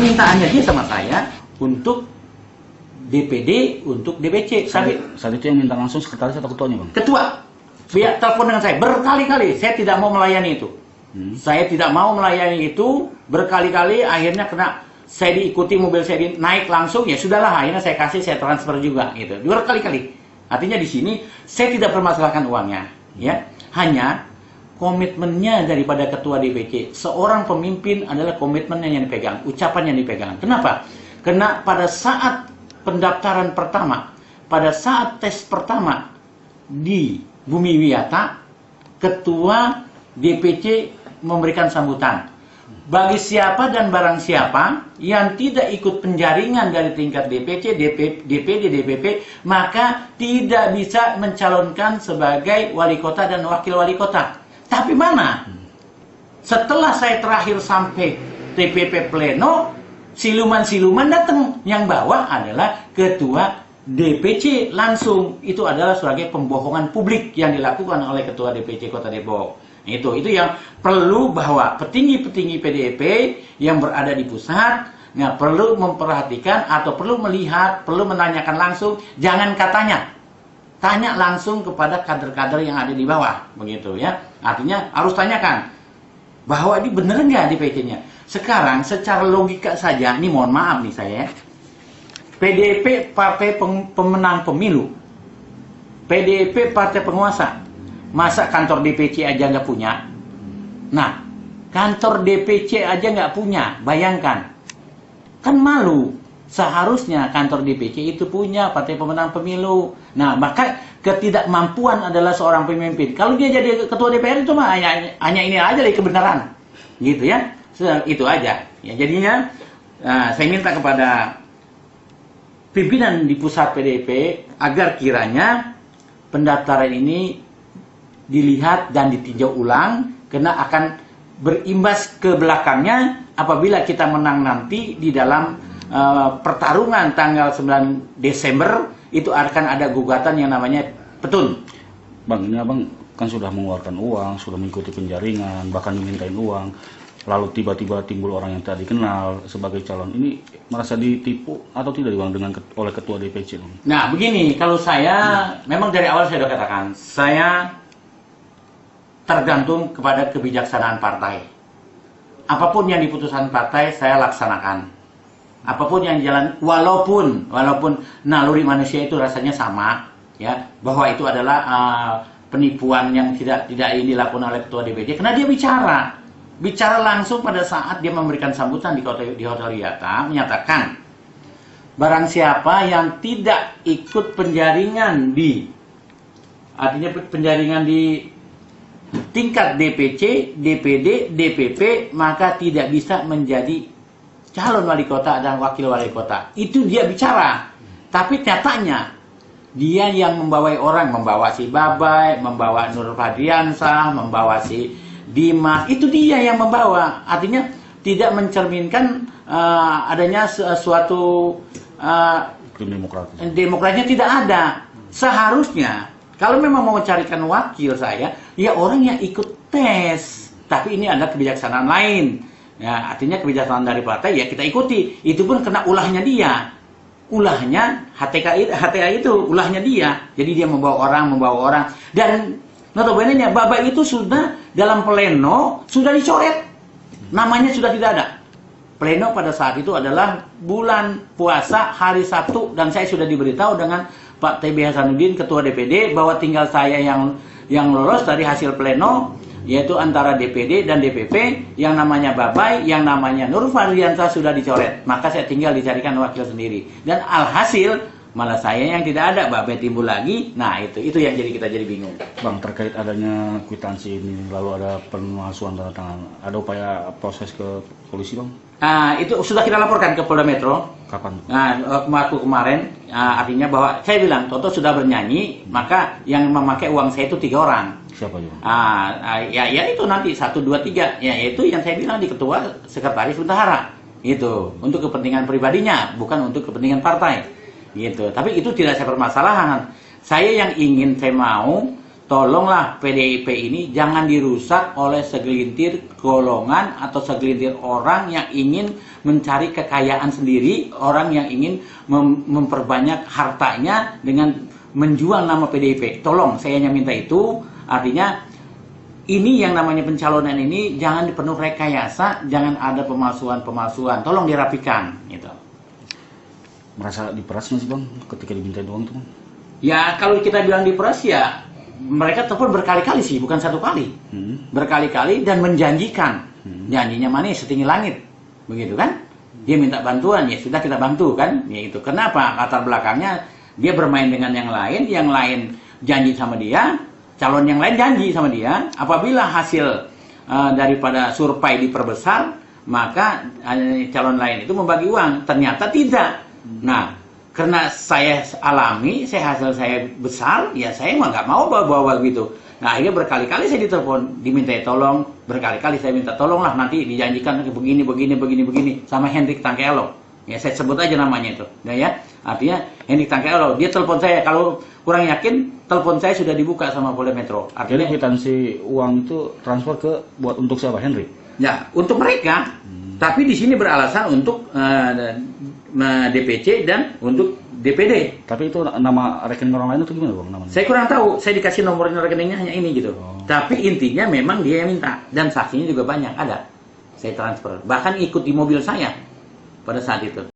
permintaannya dia sama saya untuk DPD, untuk DPC. Saat itu yang minta langsung sekretaris atau ketuanya, Bang? Ketua. Dia telepon dengan saya berkali-kali. Saya tidak mau melayani itu. Saya tidak mau melayani itu berkali-kali. Akhirnya kena saya diikuti, mobil saya naik langsung. Ya sudahlah, akhirnya saya kasih, saya transfer juga gitu. Berkali-kali. Artinya di sini saya tidak permasalahkan uangnya, ya. Hanya komitmennya daripada ketua DPC. Seorang pemimpin adalah komitmennya yang dipegang, ucapan yang dipegang. Kenapa? Karena pada saat pendaftaran pertama, pada saat tes pertama di Bumi Wiyata, ketua DPC memberikan sambutan. Bagi siapa dan barang siapa yang tidak ikut penjaringan dari tingkat DPC, DPD, DPP, maka tidak bisa mencalonkan sebagai wali kota dan wakil wali kota. Tapi mana? Setelah saya terakhir sampai TPP Pleno, siluman-siluman datang. Yang bawa adalah ketua DPC langsung. Itu adalah sebagai pembohongan publik yang dilakukan oleh ketua DPC Kota Depok. Itu yang perlu bahwa petinggi-petinggi PDIP yang berada di pusat perlu memperhatikan atau perlu melihat, perlu menanyakan langsung, jangan katanya. Tanya langsung kepada kader-kader yang ada di bawah, begitu ya. Artinya harus tanyakan bahwa ini benar nggak DPC-nya. Sekarang secara logika saja, ini mohon maaf nih saya, PDIP partai pemenang pemilu, PDIP partai penguasa, masa kantor DPC aja nggak punya? Nah, kantor DPC aja nggak punya, bayangkan, kan malu. Seharusnya kantor DPC itu punya partai pemenang pemilu. Nah, maka ketidakmampuan adalah seorang pemimpin. Kalau dia jadi ketua DPR itu mah hanya ini aja dari kebenaran, gitu ya. Itu aja. Ya, jadinya saya minta kepada pimpinan di pusat PDIP agar kiranya pendaftaran ini dilihat dan ditinjau ulang, karena akan berimbas ke belakangnya apabila kita menang nanti di dalam pertarungan tanggal 9 Desember itu akan ada gugatan yang namanya petun. Bang, ini abang kan sudah mengeluarkan uang, sudah mengikuti penjaringan, bahkan dimintain uang, lalu tiba-tiba timbul orang yang tak dikenal sebagai calon. Ini merasa ditipu atau tidak bang oleh ketua DPC? Nah begini, kalau saya memang dari awal saya sudah katakan, saya tergantung kepada kebijaksanaan partai. Apapun yang diputuskan partai saya laksanakan. Apapun yang jalan, walaupun naluri manusia itu rasanya sama, ya, bahwa itu adalah penipuan yang tidak dilakukan oleh ketua DPC, karena dia bicara langsung pada saat dia memberikan sambutan di Hotel Wiyata, menyatakan barang siapa yang tidak ikut penjaringan penjaringan di tingkat DPC, DPD, DPP, maka tidak bisa menjadi calon wali kota dan wakil wali kota. Itu dia bicara. Tapi nyatanya dia yang membawai orang, membawa si Babai, membawa Nur Fadriansah, membawa si Dimas, itu dia yang membawa. Artinya tidak mencerminkan adanya suatu demokratnya tidak ada. Seharusnya kalau memang mau mencarikan wakil saya, ya orang yang ikut tes. Tapi ini ada kebijaksanaan lain. Ya, artinya kebijaksanaan dari partai ya kita ikuti. Itu pun kena ulahnya dia. Ulahnya HTA itu ulahnya dia. Jadi dia membawa orang. Dan notabene-nya Bapak itu sudah dalam pleno sudah dicoret. Namanya sudah tidak ada. Pleno pada saat itu adalah bulan puasa hari Sabtu, dan saya sudah diberitahu dengan Pak TB Hasanuddin ketua DPD bahwa tinggal saya yang lolos dari hasil pleno, yaitu antara DPD dan DPP, yang namanya Babai, yang namanya Nur Fadriansah sudah dicoret. Maka saya tinggal dicarikan wakil sendiri. Dan alhasil malah saya yang tidak ada, Babai timbul lagi. Nah itu yang kita jadi bingung. Bang, terkait adanya kwitansi ini, lalu ada pemalsuan tanda tangan, ada upaya proses ke polisi bang? Itu sudah kita laporkan ke Polda Metro. Kapan? Waktu kemarin, artinya bahwa saya bilang Toto sudah bernyanyi, maka yang memakai uang saya itu 3 orang. Siapa juga? Ya itu nanti 1, 2, 3. Ya itu yang saya bilang di ketua sekretaris bendahara. Itu untuk kepentingan pribadinya, bukan untuk kepentingan partai. Gitu. Tapi itu tidak saya permasalahan. Saya yang ingin, saya mau tolonglah PDIP ini jangan dirusak oleh segelintir golongan atau segelintir orang yang ingin mencari kekayaan sendiri, orang yang ingin memperbanyak hartanya dengan menjual nama PDIP. Tolong, saya hanya minta itu. Artinya ini yang namanya pencalonan ini jangan dipenuh rekayasa, jangan ada pemalsuan-pemalsuan. Tolong dirapikan, gitu. Merasa diperas nggak sih Bang ketika dimintain uang tuh Bang? Ya kalau kita bilang diperas ya mereka telepon berkali-kali sih, bukan satu kali. Berkali-kali dan menjanjikan. Janjinya manis setinggi langit. Begitu kan? Dia minta bantuan, ya sudah kita bantu kan? Ya itu. Kenapa? Latar belakangnya dia bermain dengan yang lain janji sama dia, calon yang lain janji sama dia. Apabila hasil daripada survei diperbesar, maka calon lain itu membagi uang. Ternyata tidak. Nah, karena saya alami, hasil saya besar, ya saya mah nggak mau bawa-bawa gitu. Nah, akhirnya berkali-kali saya ditelepon, diminta tolong, berkali-kali saya minta tolonglah nanti dijanjikan begini sama Hendrik Tangkelong. Ya, saya sebut aja namanya itu. Nah, ya, artinya Hendrik Tangkelong, dia telepon saya, kalau kurang yakin, telepon saya sudah dibuka sama Polda Metro. Artinya kwitansi uang itu transfer buat untuk siapa, Hendrik? Ya, untuk mereka. Tapi di sini beralasan untuk DPC dan untuk DPD. Tapi itu nama rekening orang lain itu gimana Bang namanya? Saya kurang tahu, saya dikasih nomor rekeningnya hanya ini gitu. Tapi intinya memang dia yang minta dan saksinya juga banyak ada. Saya transfer, bahkan ikut di mobil saya pada saat itu.